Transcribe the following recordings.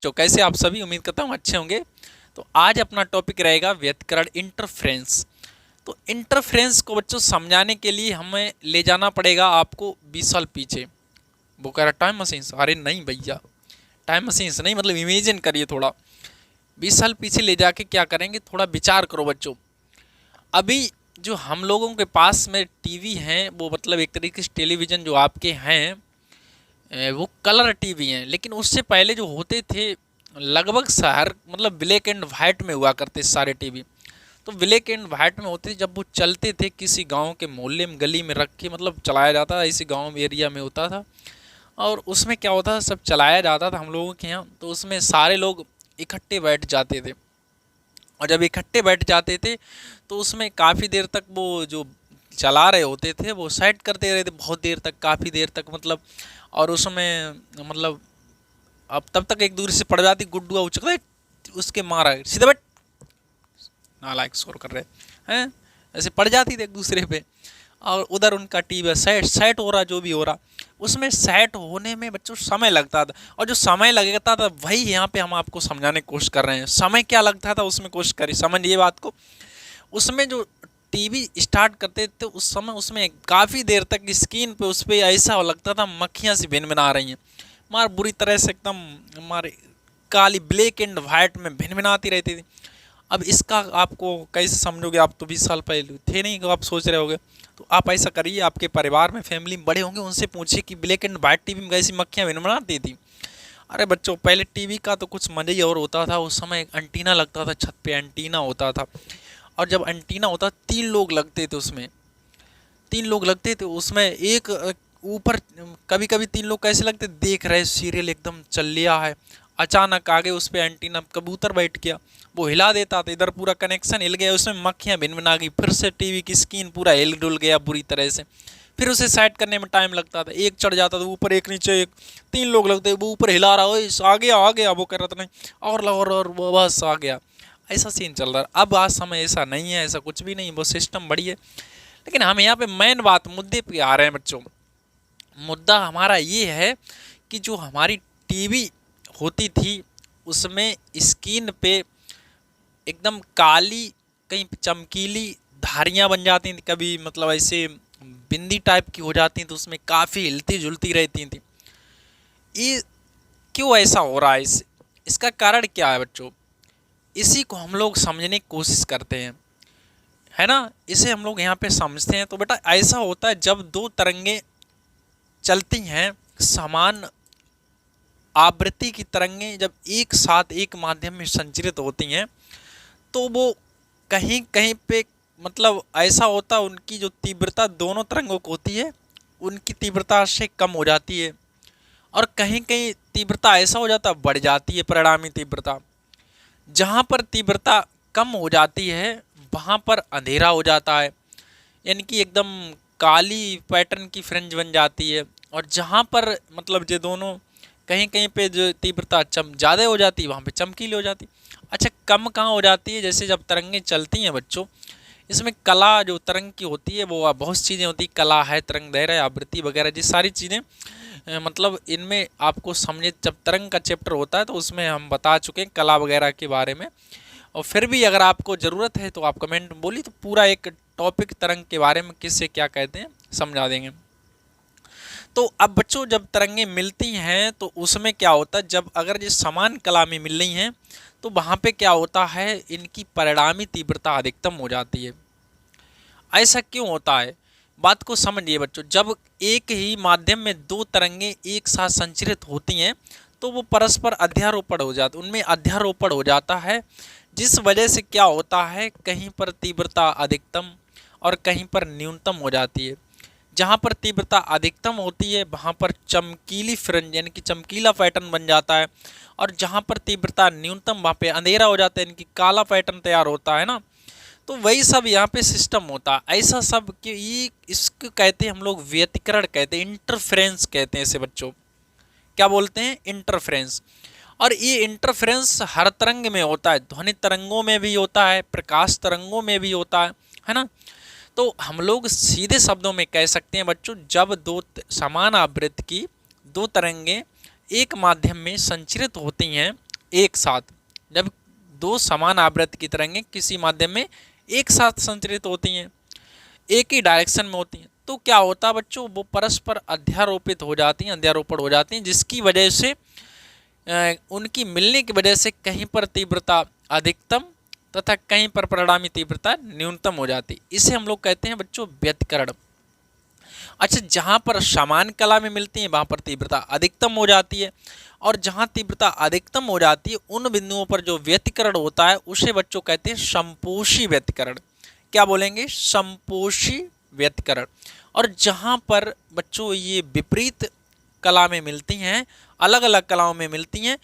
तो कैसे आप सभी, उम्मीद करता हूँ अच्छे होंगे। तो आज अपना टॉपिक रहेगा व्यतिकरण, इंटरफ्रेंस। तो इंटरफ्रेंस को बच्चों समझाने के लिए हमें ले जाना पड़ेगा आपको 20 साल पीछे। वो कह रहा टाइम मशीन, अरे नहीं भैया, टाइम मशीन नहीं, मतलब इमेजिन करिए थोड़ा। 20 साल पीछे ले जाके क्या करेंगे, थोड़ा विचार करो बच्चों। अभी जो हम लोगों के पास में टीवी हैं, वो मतलब एक तरीके से टेलीविज़न जो आपके हैं, वो कलर टीवी हैं। लेकिन उससे पहले जो होते थे, लगभग शहर मतलब ब्लैक एंड वाइट में हुआ करते सारे टीवी। तो ब्लैक एंड वाइट में होते थे, जब वो चलते थे किसी गांव के मोहल्ले में गली में रख के मतलब चलाया जाता था, इसी गांव में एरिया में होता था। और उसमें क्या होता था, सब चलाया जाता था हम लोगों के यहाँ, तो उसमें सारे लोग इकट्ठे बैठ जाते थे। और जब इकट्ठे बैठ जाते थे तो उसमें काफ़ी देर तक वो जो चला रहे होते थे वो साइड करते रहते, बहुत देर तक, काफ़ी देर तक मतलब। और उसमें मतलब अब तब तक एक दूसरे से पड़ जाती, गुड्डुआ उचकता है, उसके मारा सीधा बैठ, नालायक शोर कर रहे हैं, ऐसे पड़ जाती थी एक दूसरे पे। और उधर उनका टीवी सेट सेट हो रहा, जो भी हो रहा, उसमें सेट होने में बच्चों समय लगता था। और जो समय लगता था वही यहाँ पे हम आपको समझाने की कोशिश कर रहे हैं। समय क्या लगता था उसमें, कोशिश करिए समझिए बात को। उसमें जो टीवी स्टार्ट करते थे उस समय, उसमें काफ़ी देर तक स्क्रीन पे उस पर ऐसा लगता था मक्खियाँ सी भिनभिना रही हैं, मार बुरी तरह से एकदम हमारे काली ब्लैक एंड वाइट में भिनभिनाती रहती थी। अब इसका आपको कैसे समझोगे, आप तो 20 साल पहले थे नहीं, तो आप सोच रहे होगे। तो आप ऐसा करिए, आपके परिवार में फैमिली में बड़े होंगे, उनसे पूछिए कि ब्लैक एंड वाइट टीवी में कैसी मक्खियाँ भिनभिनाती थी। अरे बच्चों, पहले टीवी का तो कुछ मज़ा ही और होता था। उस समय एक एंटीना लगता था, छत पे एंटीना होता था। और जब एंटीना होता, 3 लोग लगते थे उसमें, 3 लोग लगते थे उसमें। एक ऊपर, कभी कभी 3 लोग कैसे लगते, देख रहे सीरियल एकदम चल लिया है, अचानक आगे उस पे एंटीना कबूतर बैठ गया, वो हिला देता था, इधर पूरा कनेक्शन हिल गया, उसमें मक्खियाँ भिनभिना गई, फिर से टीवी की स्क्रीन पूरा हिल डुल गया बुरी तरह से। फिर उसे सेट करने में टाइम लगता था, एक चढ़ जाता था ऊपर, एक नीचे, एक 3 लोग लगते, वो ऊपर हिला रहा, हो आ गया, वो कह रहा था नहीं, और ला और वो बस आ गया। ऐसा सीन चल रहा है। अब आज समय ऐसा नहीं है, ऐसा कुछ भी नहीं, वो सिस्टम बढ़िया। लेकिन हम यहाँ पे मेन बात, मुद्दे पे आ रहे हैं बच्चों। मुद्दा हमारा ये है कि जो हमारी टीवी होती थी उसमें स्क्रीन पे एकदम काली, कहीं चमकीली धारियाँ बन जाती थी, कभी मतलब ऐसे बिंदी टाइप की हो जाती थी, तो उसमें काफ़ी हिलती जुलती रहती थी। ये क्यों ऐसा हो रहा है, इसका कारण क्या है बच्चों? इसी को हम लोग समझने की कोशिश करते हैं, है ना। इसे हम लोग यहाँ पे समझते हैं। तो बेटा ऐसा होता है, जब दो तरंगे चलती हैं, समान आवृत्ति की तरंगें जब एक साथ एक माध्यम में संचरित होती हैं, तो वो कहीं कहीं पे मतलब ऐसा होता, उनकी जो तीव्रता दोनों तरंगों को होती है, उनकी तीव्रता से कम हो जाती है। और कहीं कहीं तीव्रता ऐसा हो जाता, बढ़ जाती है परिणामी तीव्रता। जहाँ पर तीव्रता कम हो जाती है वहाँ पर अंधेरा हो जाता है, यानी कि एकदम काली पैटर्न की फ्रिंज बन जाती है। और जहाँ पर मतलब ये दोनों, कहीं कहीं पे जो तीव्रता ज़्यादा हो जाती है वहाँ पे चमकीली हो जाती है। अच्छा, कम कहाँ हो जाती है? जैसे जब तरंगें चलती हैं बच्चों, इसमें कला जो तरंग की होती है, वो बहुत सी चीज़ें होती है, कला है, तरंग दैर्घ्य है, आवृत्ति वगैरह, ये सारी चीज़ें मतलब इनमें आपको समझे, जब तरंग का चैप्टर होता है तो उसमें हम बता चुके हैं कला वगैरह के बारे में। और फिर भी अगर आपको ज़रूरत है तो आप कमेंट में बोलिए, तो पूरा एक टॉपिक तरंग के बारे में किससे क्या कहते हैं समझा देंगे। तो अब बच्चों, जब तरंगें मिलती हैं तो उसमें क्या होता है, जब अगर ये समान कला में मिल रही हैं तो वहाँ पे क्या होता है, इनकी परिणामी तीव्रता अधिकतम हो जाती है। ऐसा क्यों होता है, बात को समझिए बच्चों। जब एक ही माध्यम में दो तरंगें एक साथ संचरित होती हैं तो वो परस्पर अध्यारोपण हो जाता, उनमें अध्यारोपण हो जाता है, जिस वजह से क्या होता है, कहीं पर तीव्रता अधिकतम और कहीं पर न्यूनतम हो जाती है। जहाँ पर तीव्रता अधिकतम होती है वहाँ पर चमकीली फ्रिंज यानी कि चमकीला पैटर्न बन जाता है, और जहाँ पर तीव्रता न्यूनतम वहाँ पे अंधेरा हो जाता है, यानी कि काला पैटर्न तैयार होता है ना। तो वही सब यहाँ पे सिस्टम होता है, ऐसा सब कि ये इसको कहते हैं हम लोग व्यतिकरण कहते हैं, इंटरफ्रेंस कहते हैं इसे बच्चों। क्या बोलते हैं? इंटरफ्रेंस। और ये इंटरफ्रेंस हर तरंग में होता है, ध्वनि तरंगों में भी होता है, प्रकाश तरंगों में भी होता है ना। तो हम लोग सीधे शब्दों में कह सकते हैं बच्चों, जब दो समान आवृत्ति की दो तरंगें एक माध्यम में संचरित होती हैं एक साथ, जब दो समान आवृत्ति की तरंगें किसी माध्यम में एक साथ संचरित होती हैं, एक ही डायरेक्शन में होती हैं, तो क्या होता है बच्चों, वो परस्पर अध्यारोपित हो जाती हैं, अध्यारोपण हो जाती हैं, जिसकी वजह से उनकी मिलने की वजह से कहीं पर तीव्रता अधिकतम तथा कहीं पर परिणामी तीव्रता न्यूनतम हो जाती। इसे हम लोग कहते हैं बच्चों व्यतिकरण। अच्छा, जहाँ पर समान कला में मिलती है वहाँ पर तीव्रता अधिकतम हो जाती है, और जहाँ तीव्रता अधिकतम हो जाती है उन बिंदुओं पर जो व्यतिकरण होता है उसे बच्चों कहते हैं समपोषी व्यतिकरण। क्या बोलेंगे? समपोषी व्यतिकरण। और जहाँ पर बच्चों ये विपरीत कला में मिलती हैं, अलग अलग कलाओं में मिलती हैं,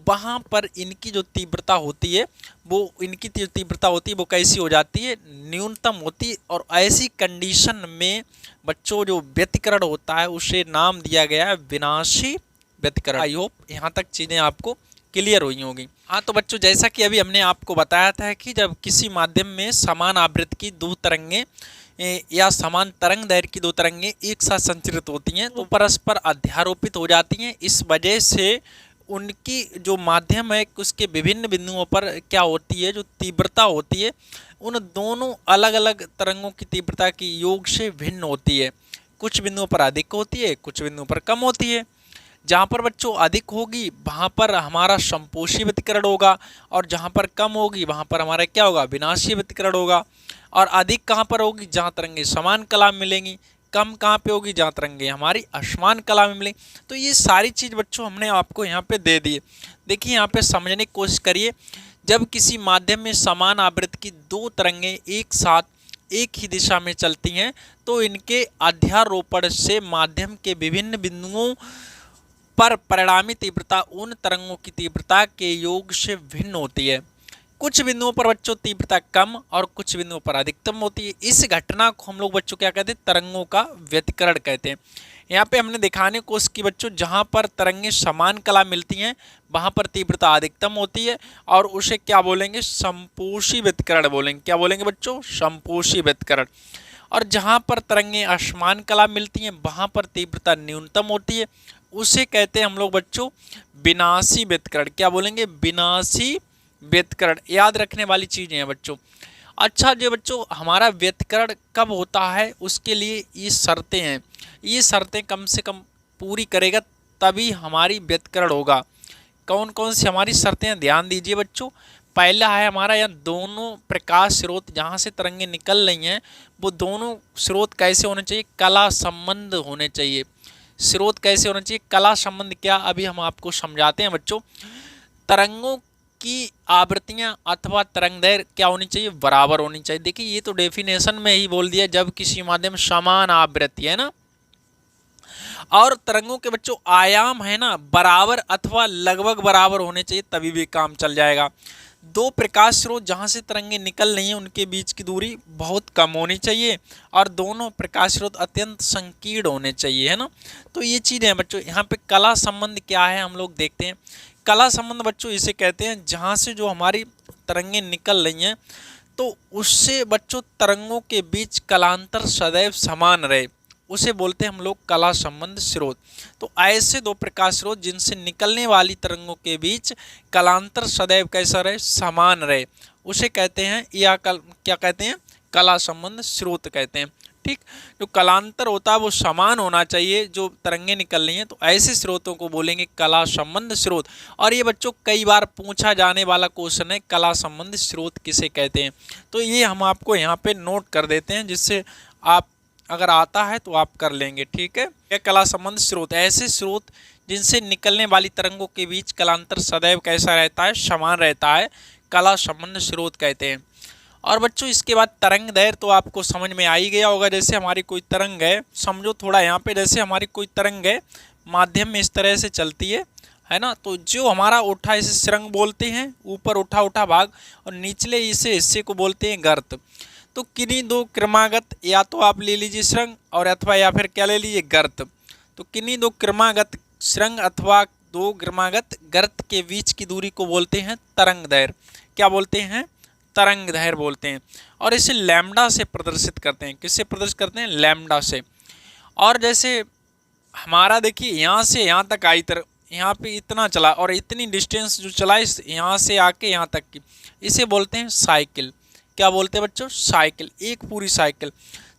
वहाँ पर इनकी जो तीव्रता होती है वो कैसी हो जाती है? न्यूनतम होती है। और ऐसी कंडीशन में बच्चों जो व्यतिकरण होता है उसे नाम दिया गया है विनाशी व्यतिकरण। आई होप यहाँ तक चीज़ें आपको क्लियर हुई होंगी। हाँ, तो बच्चों जैसा कि अभी हमने आपको बताया था कि जब किसी माध्यम में समान आवृत्ति की दो तरंगें या समान तरंग दैर्घ्य की दो तरंगें एक साथ संचरित होती हैं तो परस्पर अध्यारोपित हो जाती हैं। इस वजह से उनकी जो माध्यम है उसके विभिन्न बिंदुओं पर क्या होती है, जो तीव्रता होती है उन दोनों अलग अलग तरंगों की तीव्रता की योग से भिन्न होती है। कुछ बिंदुओं पर अधिक होती है, कुछ बिंदुओं पर कम होती है। जहाँ पर बच्चों अधिक होगी वहाँ पर हमारा समपोषी व्यतिकरण होगा, और जहाँ पर कम होगी वहाँ पर हमारा क्या होगा? विनाशी व्यतिकरण होगा। और अधिक कहाँ पर होगी? जहाँ तरंगे समान कला में मिलेंगी। कम कहाँ पे होगी? जहाँ तरंगे हमारी असमान कला में मिलेंगी। तो ये सारी चीज़ बच्चों हमने आपको यहाँ पे दे दी है। देखिए यहाँ पे समझने की कोशिश करिए। जब किसी माध्यम में समान आवृत्ति की दो तरंगें एक साथ एक ही दिशा में चलती हैं तो इनके अध्यारोपण से माध्यम के विभिन्न बिंदुओं पर परिणामी तीव्रता उन तरंगों की तीव्रता के योग से भिन्न होती है। कुछ बिंदुओं पर बच्चों तीव्रता कम और कुछ बिंदुओं पर अधिकतम होती है। इस घटना को हम लोग बच्चों क्या कहते हैं? तरंगों का व्यतिकरण कहते हैं। यहाँ पे हमने दिखाने की कोशिश की बच्चों, जहाँ पर तरंगें समान कला मिलती हैं वहाँ पर तीव्रता अधिकतम होती है और उसे क्या बोलेंगे? समपोषी व्यतिकरण बोलेंगे। क्या बोलेंगे बच्चों? समपोषी व्यतिकरण। और जहाँ पर तरंगें असमान कला मिलती हैं वहाँ पर तीव्रता न्यूनतम होती है, उसे कहते हैं हम लोग बच्चों विनाशी व्यतिकरण। क्या बोलेंगे? विनाशी व्यतिकरण। याद रखने वाली चीज़ें हैं बच्चों। अच्छा, जो बच्चों हमारा व्यतिकरण कब होता है उसके लिए ये शर्तें हैं। ये शर्तें कम से कम पूरी करेगा तभी हमारी व्यतिकरण होगा। कौन कौन सी हमारी शर्तें हैं? ध्यान दीजिए बच्चों। पहला है हमारा, यहाँ दोनों प्रकाश स्रोत जहाँ से तरंगें निकल रही हैं वो दोनों स्रोत कैसे होने चाहिए? कला संबंध होने चाहिए। स्रोत कैसे होना चाहिए? कला संबंध। क्या? अभी हम आपको समझाते हैं बच्चों। तरंगों की आवृत्तियां अथवा तरंगदैर्घ्य क्या होनी चाहिए? बराबर होनी चाहिए। देखिए ये तो डेफिनेशन में ही बोल दिया, जब किसी माध्यम समान आवृत्ति है ना, और तरंगों के बच्चों आयाम है ना बराबर अथवा लगभग बराबर होने चाहिए, तभी भी काम चल जाएगा। दो प्रकाश स्रोत जहाँ से तरंगें निकल रही हैं उनके बीच की दूरी बहुत कम होनी चाहिए, और दोनों प्रकाश स्रोत अत्यंत संकीर्ण होने चाहिए, है ना। तो ये चीज़ है बच्चों। यहाँ पे कला संबंध क्या है हम लोग देखते हैं। कला संबंध बच्चों इसे कहते हैं जहाँ से जो हमारी तरंगें निकल रही हैं तो उससे बच्चों तरंगों के बीच कलांतर सदैव समान रहे, उसे बोलते हैं हम लोग कला संबंध स्रोत। तो ऐसे दो प्रकाश स्रोत जिनसे निकलने वाली तरंगों के बीच कलांतर सदैव कैसा रहे? समान रहे, उसे कहते हैं या क्या कहते हैं? कला संबंध स्रोत कहते हैं। ठीक, जो कलांतर होता है वो समान होना चाहिए जो तरंगें निकल रही हैं, तो ऐसे स्रोतों को बोलेंगे कला संबंध स्रोत। और ये बच्चों कई बार पूछा जाने वाला क्वेश्चन है, कला संबंध स्रोत किसे कहते हैं। तो ये हम आपको यहाँ पे नोट कर देते हैं, जिससे आप अगर आता है तो आप कर लेंगे। ठीक है, यह कला संबंध स्रोत ऐसे स्रोत जिनसे निकलने वाली तरंगों के बीच कलांतर सदैव कैसा रहता है? समान रहता है, कला संबंध स्रोत कहते हैं। और बच्चों इसके बाद तरंग दैर्घ्य तो आपको समझ में आ ही गया होगा। जैसे हमारी कोई तरंग है, समझो थोड़ा यहाँ पे, जैसे हमारी कोई तरंग है माध्यम में इस तरह से चलती है ना, तो जो हमारा उठा इसे सुरंग बोलते हैं, ऊपर उठा उठा भाग, और निचले इसे हिस्से को बोलते हैं गर्त। तो किन्हीं दो क्रमागत, या तो आप ले लीजिए सुरंग और अथवा या फिर क्या ले लीजिए? गर्त। तो किन्हीं दो क्रमागत सुरंग अथवा दो क्रमागत गर्त के बीच की दूरी को बोलते हैं तरंग दैर्घ्य। क्या बोलते हैं? तरंग दैर्घ्य बोलते हैं। और इसे लैम्डा से प्रदर्शित करते हैं। किससे प्रदर्शित करते हैं? लैम्डा से। और जैसे हमारा देखिए यहाँ से यहाँ तक आई यहाँ पे इतना चला और इतनी डिस्टेंस जो चला इस यहाँ से आके यहाँ तक की, इसे बोलते हैं साइकिल। क्या बोलते हैं बच्चों? साइकिल, एक पूरी साइकिल।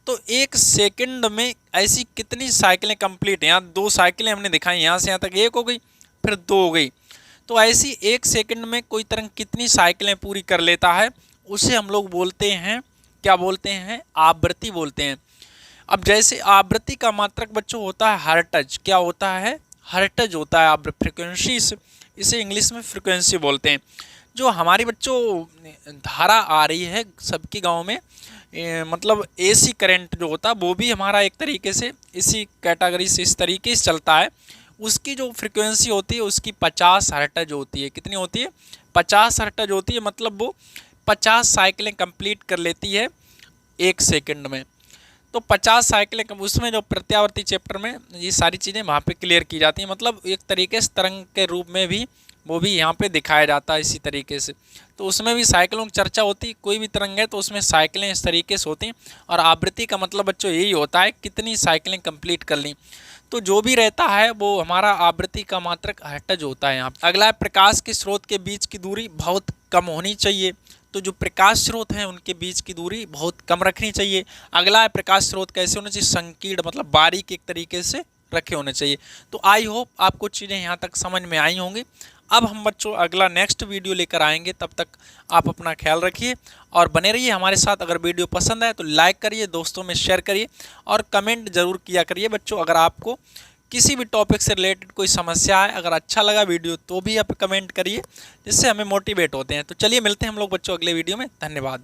तो एक सेकंड में ऐसी कितनी साइकिलें कंप्लीट, यहाँ 2 साइकिलें हमने दिखाई, यहाँ से यहाँ तक 1 हो गई, फिर 2 हो गई। तो ऐसी एक सेकंड में कोई तरंग कितनी साइकिलें पूरी कर लेता है, उसे हम लोग बोलते हैं, क्या बोलते हैं? आवृत्ति बोलते हैं। अब जैसे आवृत्ति का मात्रक बच्चों होता है हर्ट्ज। क्या होता है? हर्ट्ज होता है फ्रिक्वेंसी, इसे इंग्लिश में फ्रिक्वेंसी बोलते हैं। जो हमारी बच्चों धारा आ रही है सबके गांव में, मतलब एसी करंट जो होता है वो भी हमारा एक तरीके से इसी कैटेगरी से, इस तरीके से चलता है। उसकी जो फ्रिक्वेंसी होती है उसकी 50 हर्ट्ज होती है। कितनी होती है? 50 हर्ट्ज होती है। मतलब वो 50 साइकिलें कंप्लीट कर लेती है एक सेकंड में। तो 50 साइकिलें, उसमें जो प्रत्यावर्ती चैप्टर में ये सारी चीज़ें वहाँ पे क्लियर की जाती हैं। मतलब एक तरीके से तरंग के रूप में भी वो भी यहाँ पे दिखाया जाता है इसी तरीके से। तो उसमें भी साइकिलों की चर्चा होती, कोई भी तरंग है तो उसमें साइकिलें इस तरीके से होती हैं। और आवृत्ति का मतलब बच्चों यही होता है कितनी साइकिलें कंप्लीट कर ली। तो जो भी रहता है वो हमारा आवृत्ति का मात्रक हर्ट्ज होता है यहाँ पे। अगला है प्रकाश के स्रोत के बीच की दूरी बहुत कम होनी चाहिए। तो जो प्रकाश स्रोत हैं उनके बीच की दूरी बहुत कम रखनी चाहिए। अगला है प्रकाश स्रोत कैसे होने चाहिए? संकीर्ण, मतलब बारीक एक तरीके से रखे होने चाहिए। तो आई होप आपको चीज़ें यहाँ तक समझ में आई होंगी। अब हम बच्चों अगला नेक्स्ट वीडियो लेकर आएंगे, तब तक आप अपना ख्याल रखिए और बने रहिए हमारे साथ। अगर वीडियो पसंद आए तो लाइक करिए, दोस्तों में शेयर करिए और कमेंट जरूर किया करिए बच्चों। अगर आपको किसी भी टॉपिक से रिलेटेड कोई समस्या है, अगर अच्छा लगा वीडियो तो भी आप कमेंट करिए, जिससे हमें मोटिवेट होते हैं। तो चलिए मिलते हैं हम लोग बच्चों अगले वीडियो में। धन्यवाद।